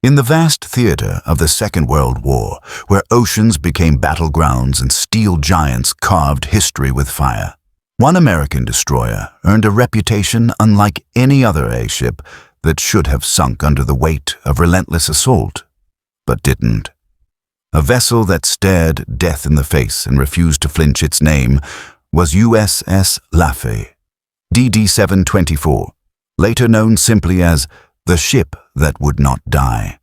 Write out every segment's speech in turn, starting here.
In the vast theater of the Second World War, where oceans became battlegrounds and steel giants carved history with fire, one American destroyer earned a reputation unlike any other A-ship that should have sunk under the weight of relentless assault, but didn't. A vessel that stared death in the face and refused to flinch its name was USS Laffey, DD-724, later known simply as the ship that would not die.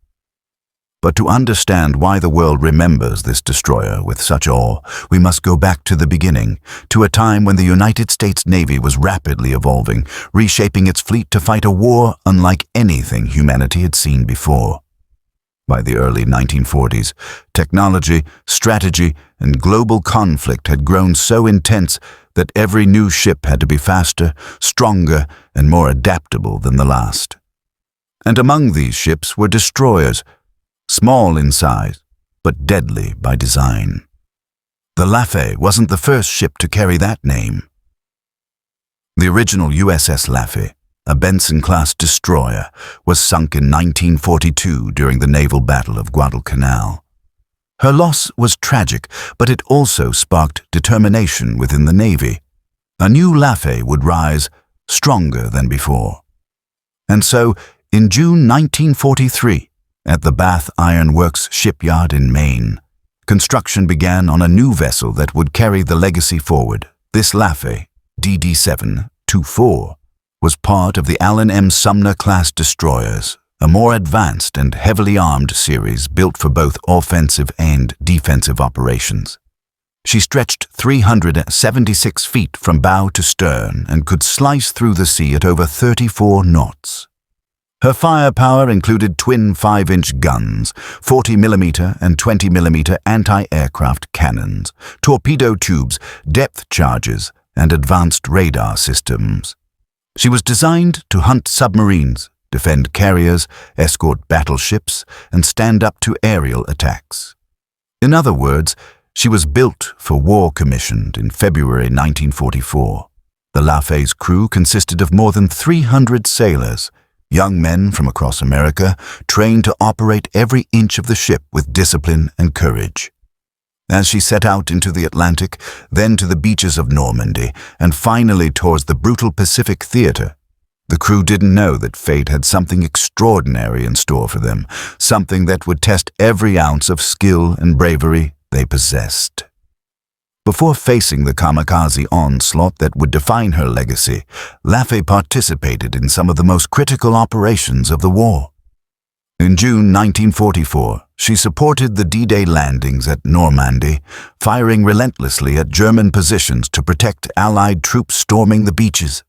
But to understand why the world remembers this destroyer with such awe, we must go back to the beginning, to a time when the United States Navy was rapidly evolving, reshaping its fleet to fight a war unlike anything humanity had seen before. By the early 1940s, technology, strategy, and global conflict had grown so intense that every new ship had to be faster, stronger, and more adaptable than the last. And among these ships were destroyers, small in size, but deadly by design. The Laffey wasn't the first ship to carry that name. The original USS Laffey, a Benson-class destroyer, was sunk in 1942 during the naval battle of Guadalcanal. Her loss was tragic, but it also sparked determination within the Navy. A new Laffey would rise, stronger than before. And so, in June 1943, at the Bath Iron Works shipyard in Maine, construction began on a new vessel that would carry the legacy forward. This Laffey, DD-724, was part of the Allen M. Sumner-class destroyers, a more advanced and heavily armed series built for both offensive and defensive operations. She stretched 376 feet from bow to stern and could slice through the sea at over 34 knots. Her firepower included twin 5-inch guns, 40mm and 20mm anti-aircraft cannons, torpedo tubes, depth charges, and advanced radar systems. She was designed to hunt submarines, defend carriers, escort battleships, and stand up to aerial attacks. In other words, she was built for war. Commissioned in February 1944. The Laffey's crew consisted of more than 300 sailors, young men from across America, trained to operate every inch of the ship with discipline and courage. As she set out into the Atlantic, then to the beaches of Normandy, and finally towards the brutal Pacific theater, the crew didn't know that fate had something extraordinary in store for them, something that would test every ounce of skill and bravery they possessed. Before facing the Kamikaze onslaught that would define her legacy, Laffey participated in some of the most critical operations of the war. In June 1944, she supported the D-Day landings at Normandy, firing relentlessly at German positions to protect Allied troops storming the beaches.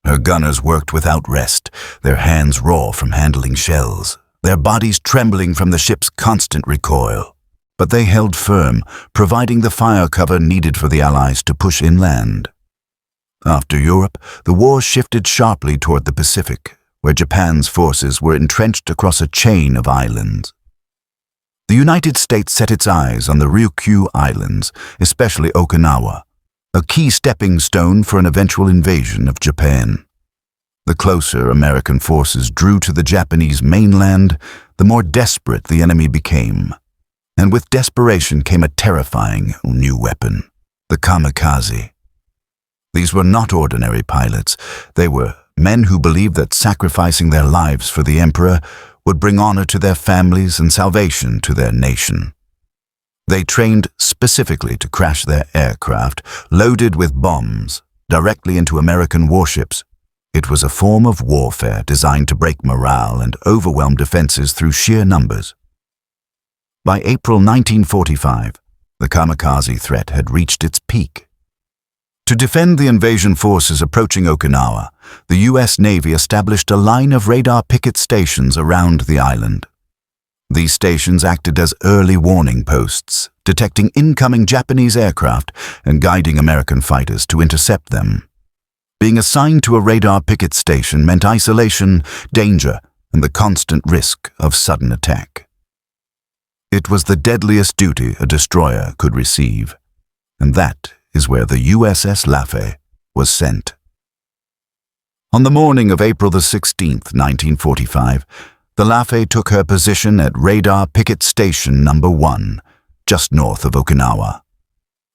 Her gunners worked without rest, their hands raw from handling shells, their bodies trembling from the ship's constant recoil. But they held firm, providing the fire cover needed for the Allies to push inland. After Europe, the war shifted sharply toward the Pacific, where Japan's forces were entrenched across a chain of islands. The United States set its eyes on the Ryukyu Islands, especially Okinawa, a key stepping stone for an eventual invasion of Japan. The closer American forces drew to the Japanese mainland, the more desperate the enemy became. And with desperation came a terrifying new weapon, the Kamikaze. These were not ordinary pilots. They were men who believed that sacrificing their lives for the emperor would bring honor to their families and salvation to their nation. They trained specifically to crash their aircraft, loaded with bombs, directly into American warships. It was a form of warfare designed to break morale and overwhelm defenses through sheer numbers. By April 1945, the Kamikaze threat had reached its peak. To defend the invasion forces approaching Okinawa, the U.S. Navy established a line of radar picket stations around the island. These stations acted as early warning posts, detecting incoming Japanese aircraft and guiding American fighters to intercept them. Being assigned to a radar picket station meant isolation, danger, and the constant risk of sudden attack. It was the deadliest duty a destroyer could receive, and that is where the USS Laffey was sent. On the morning of April 16, 1945, The Laffey took her position at Radar Picket Station Number 1, just north of Okinawa.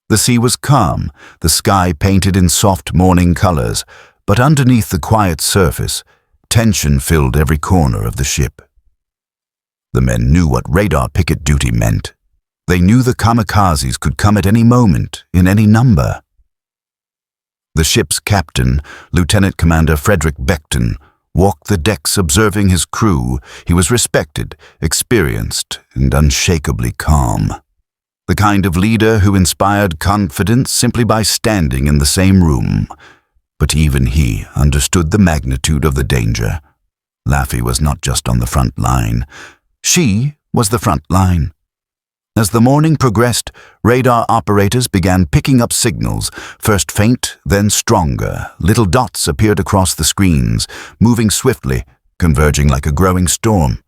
The sea was calm, the sky painted in soft morning colors, but underneath the quiet surface, tension filled every corner of the ship. The men knew what radar picket duty meant. They knew the kamikazes could come at any moment, in any number. The ship's captain, Lieutenant Commander Frederick Beckton, walked the decks observing his crew. He was respected, experienced, and unshakably calm. The kind of leader who inspired confidence simply by standing in the same room. But even he understood the magnitude of the danger. Laffey was not just on the front line. She was the front line. As the morning progressed, radar operators began picking up signals, first faint, then stronger. Little dots appeared across the screens, moving swiftly, converging like a growing storm.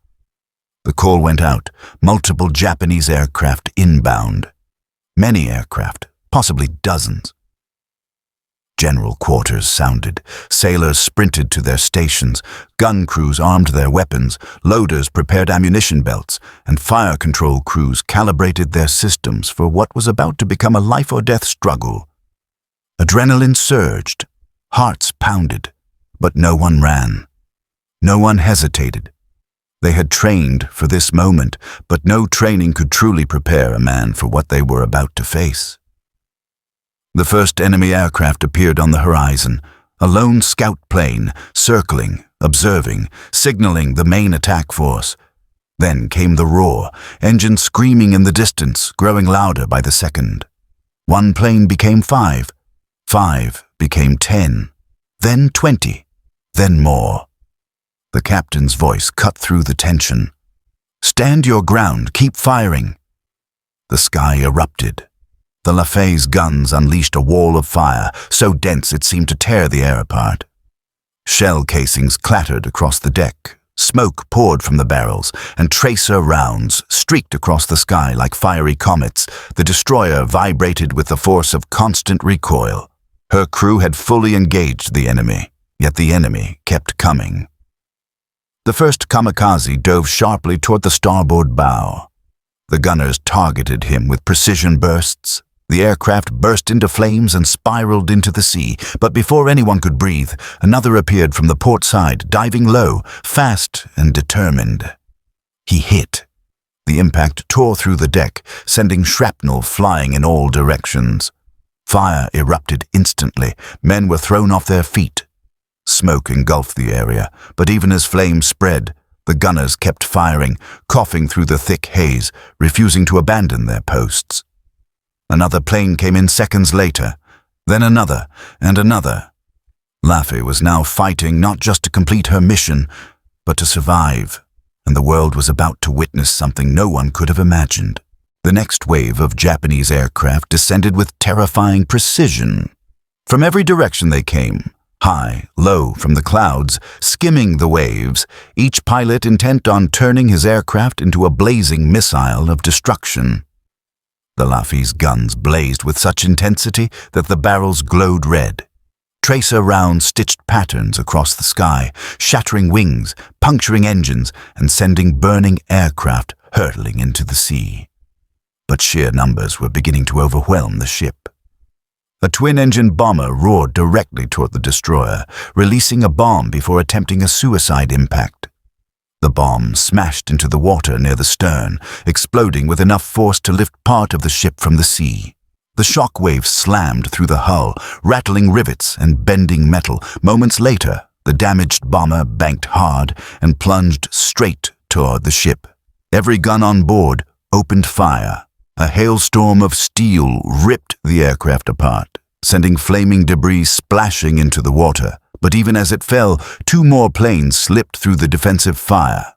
The call went out, multiple Japanese aircraft inbound. Many aircraft, possibly dozens. General quarters sounded. Sailors sprinted to their stations. Gun crews armed their weapons. Loaders prepared ammunition belts. And fire control crews calibrated their systems for what was about to become a life-or-death struggle. Adrenaline surged. Hearts pounded. But no one ran. No one hesitated. They had trained for this moment, but no training could truly prepare a man for what they were about to face. The first enemy aircraft appeared on the horizon, a lone scout plane, circling, observing, signaling the main attack force. Then came the roar, engines screaming in the distance, growing louder by the second. One plane became 5, 5 became 10, then 20, then more. The captain's voice cut through the tension. "Stand your ground, keep firing." The sky erupted. The Laffey's guns unleashed a wall of fire, so dense it seemed to tear the air apart. Shell casings clattered across the deck, smoke poured from the barrels, and tracer rounds streaked across the sky like fiery comets. The destroyer vibrated with the force of constant recoil. Her crew had fully engaged the enemy, yet the enemy kept coming. The first kamikaze dove sharply toward the starboard bow. The gunners targeted him with precision bursts. The aircraft burst into flames and spiraled into the sea, but before anyone could breathe, another appeared from the port side, diving low, fast and determined. He hit. The impact tore through the deck, sending shrapnel flying in all directions. Fire erupted instantly. Men were thrown off their feet. Smoke engulfed the area, but even as flames spread, the gunners kept firing, coughing through the thick haze, refusing to abandon their posts. Another plane came in seconds later, then another and another. Laffey was now fighting not just to complete her mission, but to survive, and the world was about to witness something no one could have imagined. The next wave of Japanese aircraft descended with terrifying precision. From every direction they came, high, low, from the clouds, skimming the waves, each pilot intent on turning his aircraft into a blazing missile of destruction. The Laffey's guns blazed with such intensity that the barrels glowed red. Tracer rounds stitched patterns across the sky, shattering wings, puncturing engines, and sending burning aircraft hurtling into the sea. But sheer numbers were beginning to overwhelm the ship. A twin-engine bomber roared directly toward the destroyer, releasing a bomb before attempting a suicide impact. The bomb smashed into the water near the stern, exploding with enough force to lift part of the ship from the sea. The shock waves slammed through the hull, rattling rivets and bending metal. Moments later, the damaged bomber banked hard and plunged straight toward the ship. Every gun on board opened fire. A hailstorm of steel ripped the aircraft apart, sending flaming debris splashing into the water. But even as it fell, 2 more planes slipped through the defensive fire.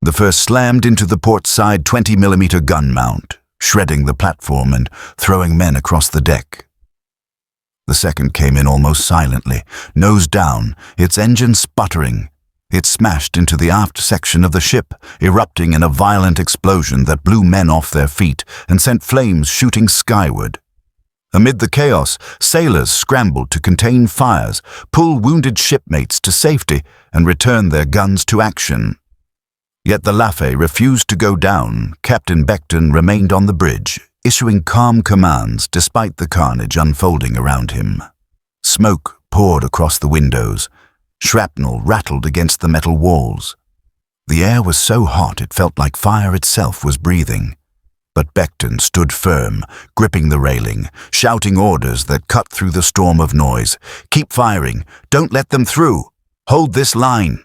The first slammed into the port side 20mm gun mount, shredding the platform and throwing men across the deck. The second came in almost silently, nose down, its engine sputtering. It smashed into the aft section of the ship, erupting in a violent explosion that blew men off their feet and sent flames shooting skyward. Amid the chaos, sailors scrambled to contain fires, pull wounded shipmates to safety, and return their guns to action. Yet the Laffey refused to go down. Captain Beckton remained on the bridge, issuing calm commands despite the carnage unfolding around him. Smoke poured across the windows. Shrapnel rattled against the metal walls. The air was so hot it felt like fire itself was breathing. But Beckton stood firm, gripping the railing, shouting orders that cut through the storm of noise. "Keep firing! Don't let them through! Hold this line!"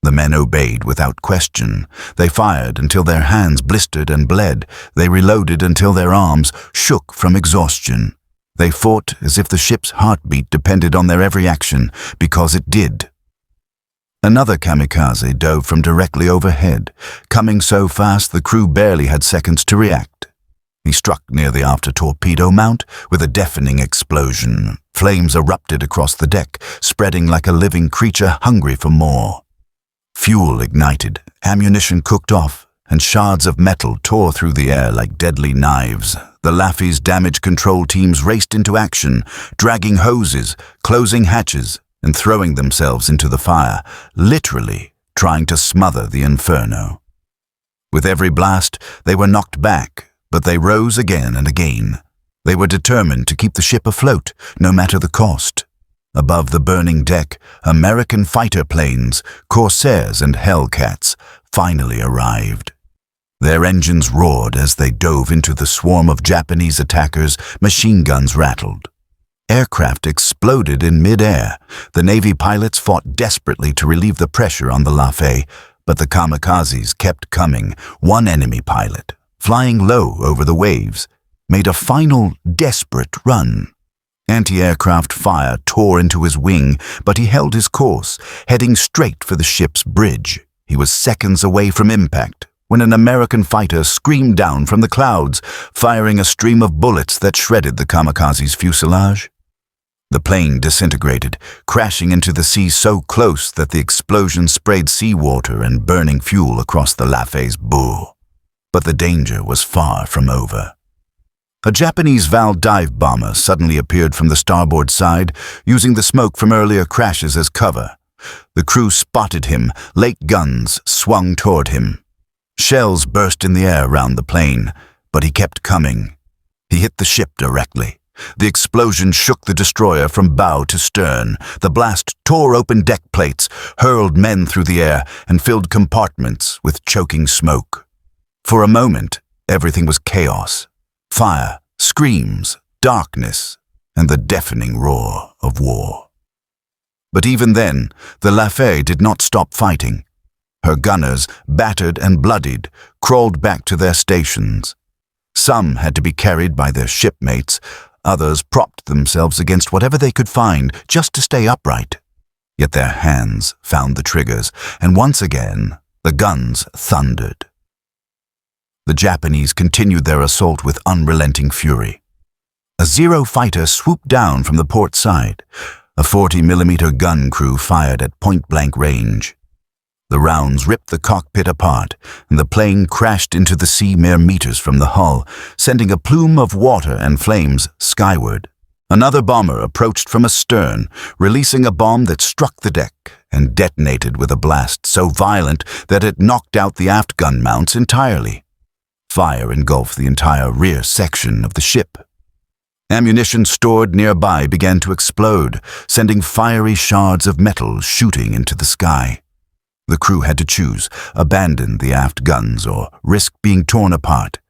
The men obeyed without question. They fired until their hands blistered and bled. They reloaded until their arms shook from exhaustion. They fought as if the ship's heartbeat depended on their every action, because it did. Another kamikaze dove from directly overhead, coming so fast the crew barely had seconds to react. He struck near the after torpedo mount with a deafening explosion. Flames erupted across the deck, spreading like a living creature hungry for more. Fuel ignited, ammunition cooked off, and shards of metal tore through the air like deadly knives. The Laffey's damage control teams raced into action, dragging hoses, closing hatches, and throwing themselves into the fire, literally trying to smother the inferno. With every blast, they were knocked back, but they rose again and again. They were determined to keep the ship afloat, no matter the cost. Above the burning deck, American fighter planes, Corsairs and Hellcats, finally arrived. Their engines roared as they dove into the swarm of Japanese attackers. Machine guns rattled. Aircraft exploded in mid-air. The Navy pilots fought desperately to relieve the pressure on the Laffey, but the kamikazes kept coming. One enemy pilot, flying low over the waves, made a final desperate run. Anti-aircraft fire tore into his wing, but he held his course, heading straight for the ship's bridge. He was seconds away from impact when an American fighter screamed down from the clouds, firing a stream of bullets that shredded the kamikaze's fuselage. The plane disintegrated, crashing into the sea so close that the explosion sprayed seawater and burning fuel across the Laffey's bow. But the danger was far from over. A Japanese Val dive bomber suddenly appeared from the starboard side, using the smoke from earlier crashes as cover. The crew spotted him. Lake guns swung toward him. Shells burst in the air around the plane, but he kept coming. He hit the ship directly. The explosion shook the destroyer from bow to stern. The blast tore open deck plates, hurled men through the air, and filled compartments with choking smoke. For a moment, everything was chaos. Fire, screams, darkness, and the deafening roar of war. But even then, the Laffey did not stop fighting. Her gunners, battered and bloodied, crawled back to their stations. Some had to be carried by their shipmates. Others propped themselves against whatever they could find just to stay upright. Yet their hands found the triggers, and once again, the guns thundered. The Japanese continued their assault with unrelenting fury. A Zero fighter swooped down from the port side. A 40mm gun crew fired at point-blank range. The rounds ripped the cockpit apart, and the plane crashed into the sea mere meters from the hull, sending a plume of water and flames skyward. Another bomber approached from astern, releasing a bomb that struck the deck and detonated with a blast so violent that it knocked out the aft gun mounts entirely. Fire engulfed the entire rear section of the ship. Ammunition stored nearby began to explode, sending fiery shards of metal shooting into the sky. The crew had to choose, abandon the aft guns or risk being torn apart.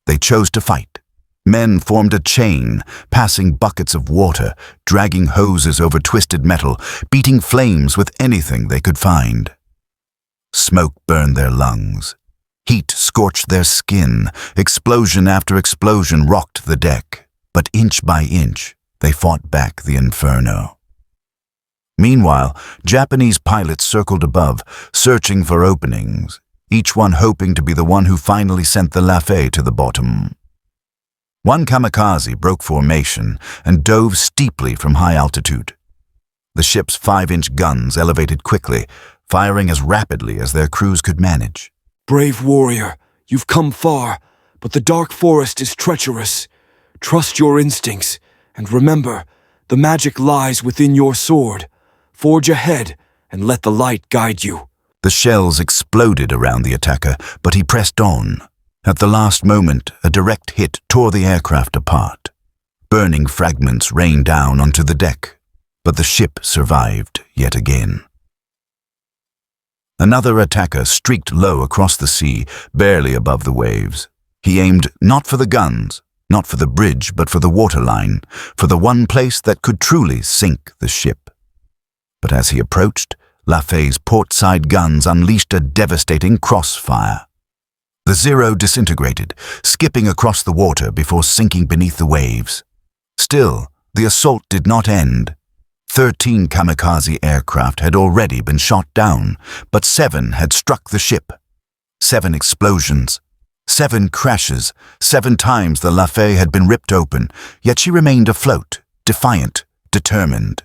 They chose to fight. Men formed a chain, passing buckets of water, dragging hoses over twisted metal, beating flames with anything they could find. Smoke burned their lungs. Heat scorched their skin. Explosion after explosion rocked the deck. But inch by inch, they fought back the inferno. Meanwhile, Japanese pilots circled above, searching for openings, each one hoping to be the one who finally sent the Laffey to the bottom. One kamikaze broke formation and dove steeply from high altitude. The ship's 5-inch guns elevated quickly, firing as rapidly as their crews could manage. Brave warrior, you've come far, but the dark forest is treacherous. Trust your instincts, and remember, the magic lies within your sword. Forge ahead, and let the light guide you. The shells exploded around the attacker, but he pressed on. At the last moment, a direct hit tore the aircraft apart. Burning fragments rained down onto the deck, but the ship survived yet again. Another attacker streaked low across the sea, barely above the waves. He aimed not for the guns, not for the bridge, but for the waterline, for the one place that could truly sink the ship. But as he approached, Laffey's port-side guns unleashed a devastating crossfire. The Zero disintegrated, skipping across the water before sinking beneath the waves. Still, the assault did not end. 13 Kamikaze aircraft had already been shot down, but 7 had struck the ship. 7 explosions, 7 crashes, 7 times the Laffey had been ripped open, yet she remained afloat, defiant, determined.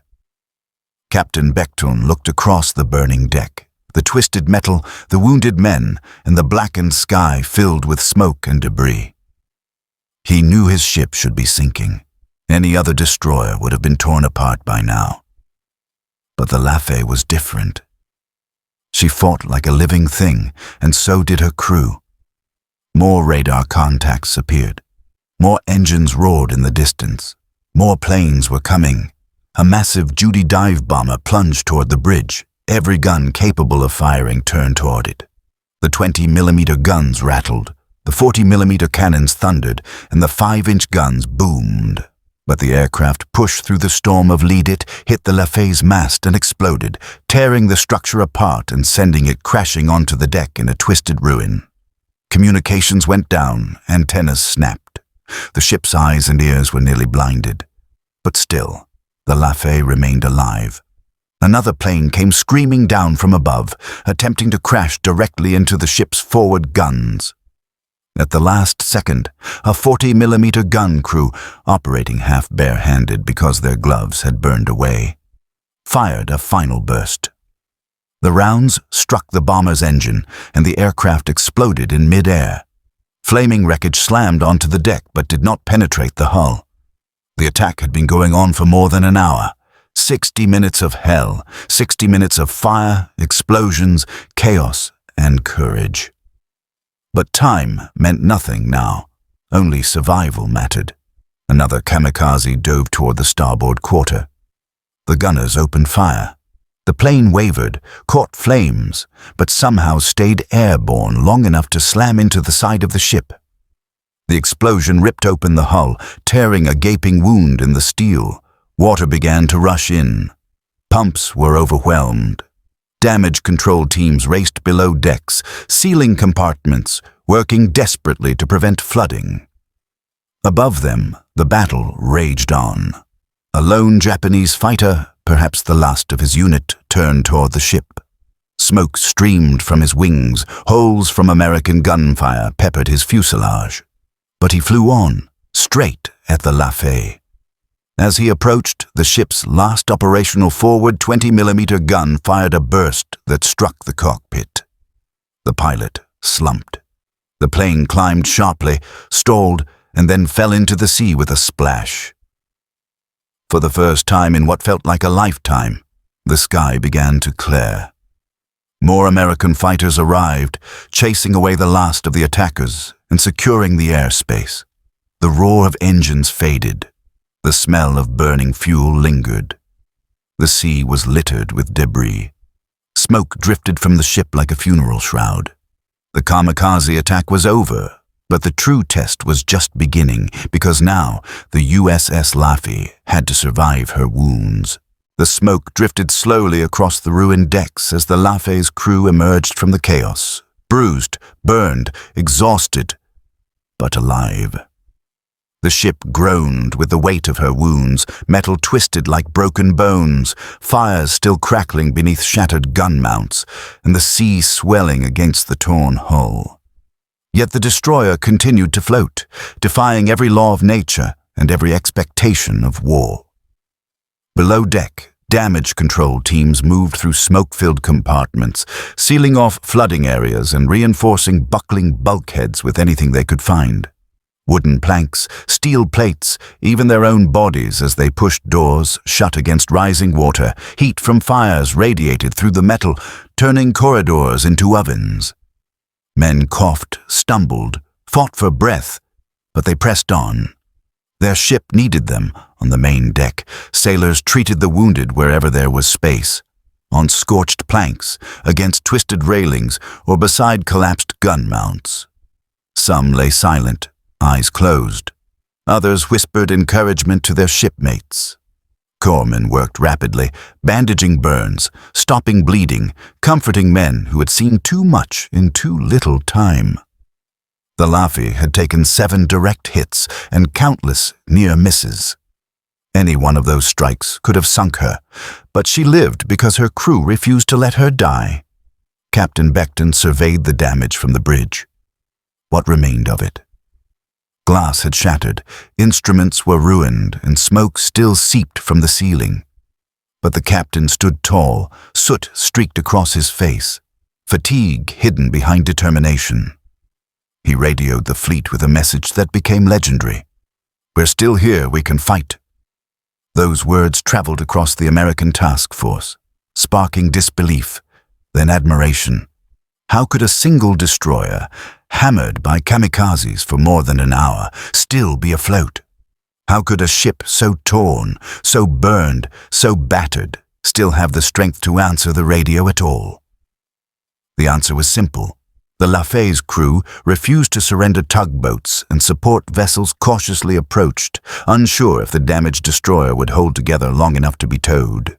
Captain Beckton looked across the burning deck, the twisted metal, the wounded men, and the blackened sky filled with smoke and debris. He knew his ship should be sinking. Any other destroyer would have been torn apart by now. But the Laffey was different. She fought like a living thing, and so did her crew. More radar contacts appeared. More engines roared in the distance. More planes were coming. A massive Judy dive bomber plunged toward the bridge. Every gun capable of firing turned toward it. The 20mm guns rattled. The 40mm cannons thundered, and the 5-inch guns boomed. But the aircraft pushed through the storm of lead-it, hit the Laffey's mast and exploded, tearing the structure apart and sending it crashing onto the deck in a twisted ruin. Communications went down, antennas snapped. The ship's eyes and ears were nearly blinded. But still, the Laffey remained alive. Another plane came screaming down from above, attempting to crash directly into the ship's forward guns. At the last second, a 40mm gun crew, operating half bare-handed because their gloves had burned away, fired a final burst. The rounds struck the bomber's engine, and the aircraft exploded in mid-air. Flaming wreckage slammed onto the deck but did not penetrate the hull. The attack had been going on for more than an hour. 60 minutes of hell, 60 minutes of fire, explosions, chaos, and courage. But time meant nothing now. Only survival mattered. Another Kamikaze dove toward the starboard quarter. The gunners opened fire. The plane wavered, caught flames, but somehow stayed airborne long enough to slam into the side of the ship. The explosion ripped open the hull, tearing a gaping wound in the steel. Water began to rush in. Pumps were overwhelmed. Damage control teams raced below decks, sealing compartments, working desperately to prevent flooding. Above them, the battle raged on. A lone Japanese fighter, perhaps the last of his unit, turned toward the ship. Smoke streamed from his wings, holes from American gunfire peppered his fuselage. But he flew on, straight at the Laffey. As he approached, the ship's last operational forward 20mm gun fired a burst that struck the cockpit. The pilot slumped. The plane climbed sharply, stalled, and then fell into the sea with a splash. For the first time in what felt like a lifetime, the sky began to clear. More American fighters arrived, chasing away the last of the attackers and securing the airspace. The roar of engines faded. The smell of burning fuel lingered. The sea was littered with debris. Smoke drifted from the ship like a funeral shroud. The Kamikaze attack was over, but the true test was just beginning because now the USS Laffey had to survive her wounds. The smoke drifted slowly across the ruined decks as the Laffey's crew emerged from the chaos, bruised, burned, exhausted, but alive. The ship groaned with the weight of her wounds, metal twisted like broken bones, fires still crackling beneath shattered gun mounts, and the sea swelling against the torn hull. Yet the destroyer continued to float, defying every law of nature and every expectation of war. Below deck, damage control teams moved through smoke-filled compartments, sealing off flooding areas and reinforcing buckling bulkheads with anything they could find. Wooden planks, steel plates, even their own bodies as they pushed doors shut against rising water. Heat from fires radiated through the metal, turning corridors into ovens. Men coughed, stumbled, fought for breath, but they pressed on. Their ship needed them on the main deck. Sailors treated the wounded wherever there was space, on scorched planks, against twisted railings, or beside collapsed gun mounts. Some lay silent, eyes closed. Others whispered encouragement to their shipmates. Corpsmen worked rapidly, bandaging burns, stopping bleeding, comforting men who had seen too much in too little time. The Laffey had taken 7 direct hits and countless near misses. Any one of those strikes could have sunk her, but she lived because her crew refused to let her die. Captain Beckton surveyed the damage from the bridge. What remained of it? Glass had shattered, instruments were ruined, and smoke still seeped from the ceiling. But the captain stood tall, soot streaked across his face, fatigue hidden behind determination. He radioed the fleet with a message that became legendary. "We're still here, we can fight." Those words traveled across the American task force, sparking disbelief, then admiration. How could a single destroyer, hammered by kamikazes for more than an hour, still be afloat? How could a ship so torn, so burned, so battered, still have the strength to answer the radio at all? The answer was simple. The Laffey's crew refused to surrender tugboats, and support vessels cautiously approached, unsure if the damaged destroyer would hold together long enough to be towed.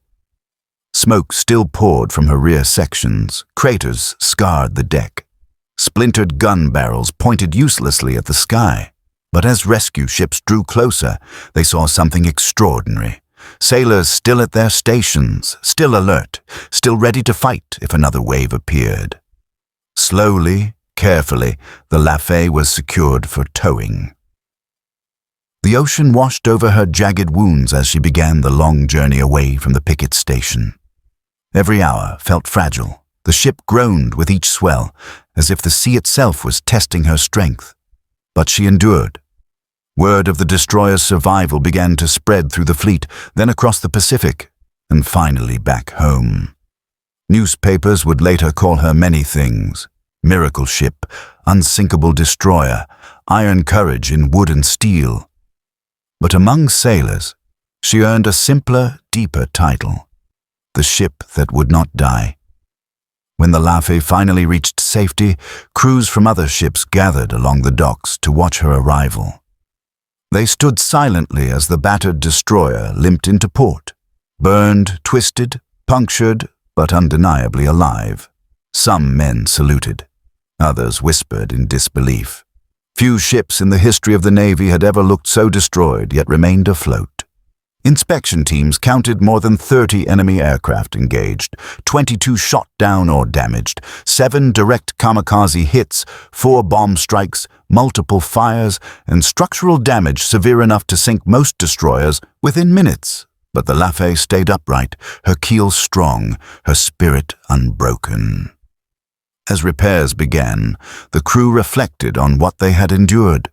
Smoke still poured from her rear sections. Craters scarred the deck. Splintered gun barrels pointed uselessly at the sky. But as rescue ships drew closer, they saw something extraordinary. Sailors still at their stations, still alert, still ready to fight if another wave appeared. Slowly, carefully, the Laffey was secured for towing. The ocean washed over her jagged wounds as she began the long journey away from the picket station. Every hour felt fragile. The ship groaned with each swell, as if the sea itself was testing her strength. But she endured. Word of the destroyer's survival began to spread through the fleet, then across the Pacific, and finally back home. Newspapers would later call her many things: miracle ship, unsinkable destroyer, iron courage in wood and steel. But among sailors, she earned a simpler, deeper title: the ship that would not die. When the Laffey finally reached safety, crews from other ships gathered along the docks to watch her arrival. They stood silently as the battered destroyer limped into port, burned, twisted, punctured, but undeniably alive. Some men saluted. Others whispered in disbelief. Few ships in the history of the Navy had ever looked so destroyed, yet remained afloat. Inspection teams counted more than 30 enemy aircraft engaged, 22 shot down or damaged, 7 direct kamikaze hits, 4 bomb strikes, multiple fires, and structural damage severe enough to sink most destroyers within minutes. But the Laffey stayed upright, her keel strong, her spirit unbroken. As repairs began, the crew reflected on what they had endured.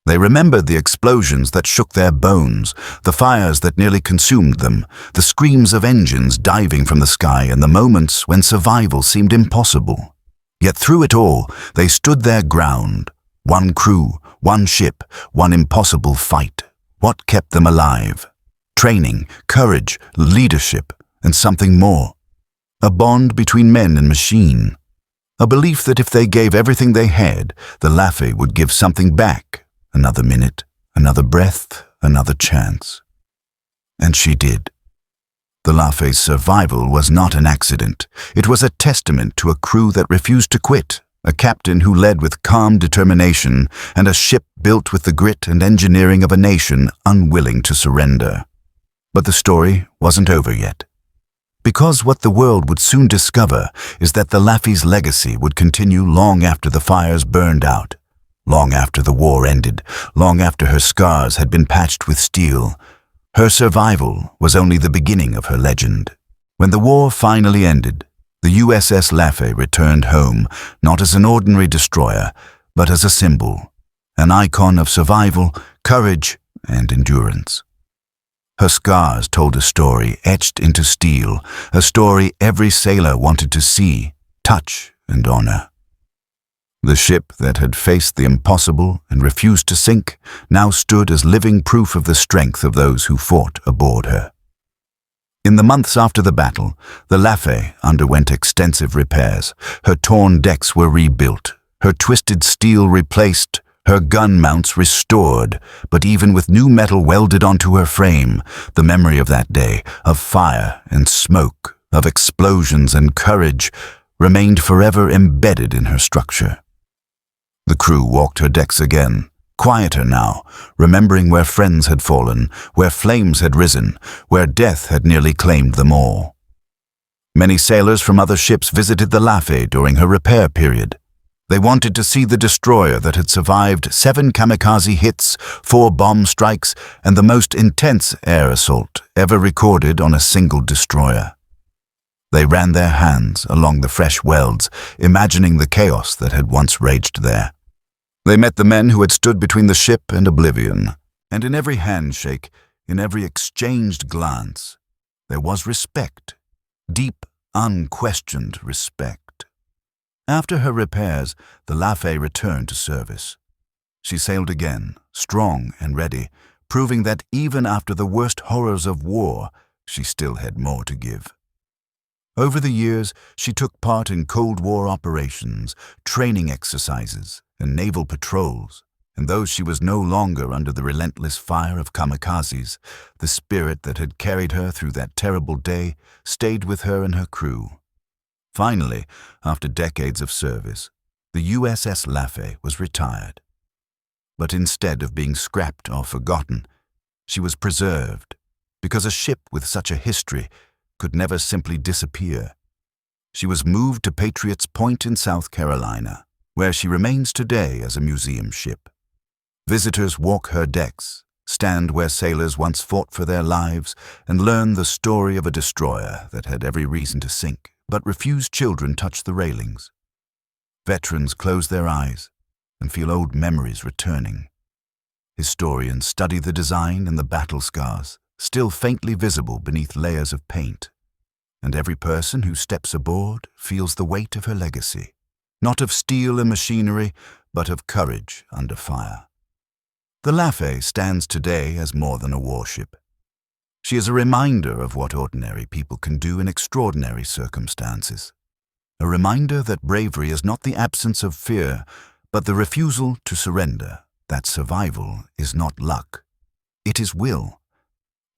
They remembered the explosions that shook their bones, the fires that nearly consumed them, the screams of engines diving from the sky, and the moments when survival seemed impossible. Yet through it all, they stood their ground. One crew, one ship, one impossible fight. What kept them alive? Training, courage, leadership, and something more. A bond between men and machine. A belief that if they gave everything they had, the Laffey would give something back. Another minute, another breath, another chance. And she did. The Laffey's survival was not an accident. It was a testament to a crew that refused to quit, a captain who led with calm determination, and a ship built with the grit and engineering of a nation unwilling to surrender. But the story wasn't over yet. Because what the world would soon discover is that the Laffey's legacy would continue long after the fires burned out. Long after the war ended, long after her scars had been patched with steel. Her survival was only the beginning of her legend. When the war finally ended, the USS Laffey returned home, not as an ordinary destroyer, but as a symbol. an icon of survival, courage, and endurance. Her scars told a story etched into steel, a story every sailor wanted to see, touch, and honor. The ship that had faced the impossible and refused to sink now stood as living proof of the strength of those who fought aboard her. In the months after the battle, the Laffey underwent extensive repairs. Her torn decks were rebuilt, her twisted steel replaced, her gun mounts restored, but even with new metal welded onto her frame, the memory of that day, of fire and smoke, of explosions and courage, remained forever embedded in her structure. The crew walked her decks again, quieter now, remembering where friends had fallen, where flames had risen, where death had nearly claimed them all. Many sailors from other ships visited the Laffey during her repair period. They wanted to see the destroyer that had survived 7 kamikaze hits, 4 bomb strikes, and the most intense air assault ever recorded on a single destroyer. They ran their hands along the fresh welds, imagining the chaos that had once raged there. They met the men who had stood between the ship and oblivion, and in every handshake, in every exchanged glance, there was respect, deep, unquestioned respect. After her repairs, the Laffey returned to service. She sailed again, strong and ready, proving that even after the worst horrors of war, she still had more to give. Over the years, she took part in Cold War operations, training exercises, and naval patrols, and though she was no longer under the relentless fire of kamikazes, the spirit that had carried her through that terrible day stayed with her and her crew. Finally, after decades of service, the USS Laffey was retired. But instead of being scrapped or forgotten, she was preserved, because a ship with such a history could never simply disappear. She was moved to Patriots Point in South Carolina, where she remains today as a museum ship. Visitors walk her decks, stand where sailors once fought for their lives, and learn the story of a destroyer that had every reason to sink, but refused children touch the railings. Veterans close their eyes and feel old memories returning. Historians study the design and the battle scars, still faintly visible beneath layers of paint. And every person who steps aboard feels the weight of her legacy, not of steel and machinery, but of courage under fire. The Laffey stands today as more than a warship. She is a reminder of what ordinary people can do in extraordinary circumstances. A reminder that bravery is not the absence of fear, but the refusal to surrender, that survival is not luck. It is will,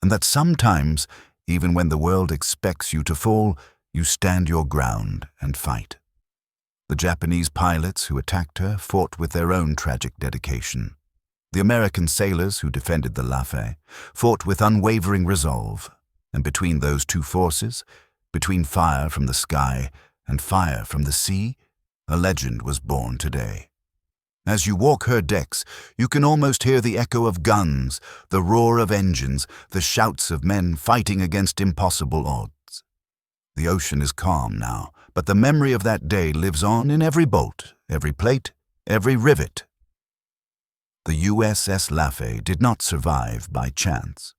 and that sometimes, even when the world expects you to fall, you stand your ground and fight. The Japanese pilots who attacked her fought with their own tragic dedication. The American sailors who defended the Laffey fought with unwavering resolve, and between those two forces, between fire from the sky and fire from the sea, a legend was born today. As you walk her decks, you can almost hear the echo of guns, the roar of engines, the shouts of men fighting against impossible odds. The ocean is calm now, but the memory of that day lives on in every bolt, every plate, every rivet. The USS Laffey did not survive by chance.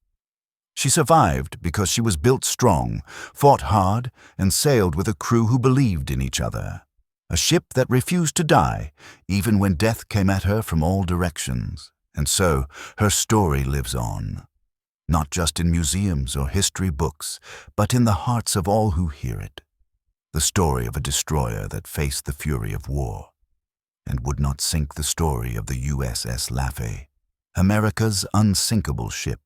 She survived because she was built strong, fought hard, and sailed with a crew who believed in each other. A ship that refused to die, even when death came at her from all directions. And so, her story lives on. Not just in museums or history books, but in the hearts of all who hear it. The story of a destroyer that faced the fury of war, and would not sink. The story of the USS Laffey, America's unsinkable ship.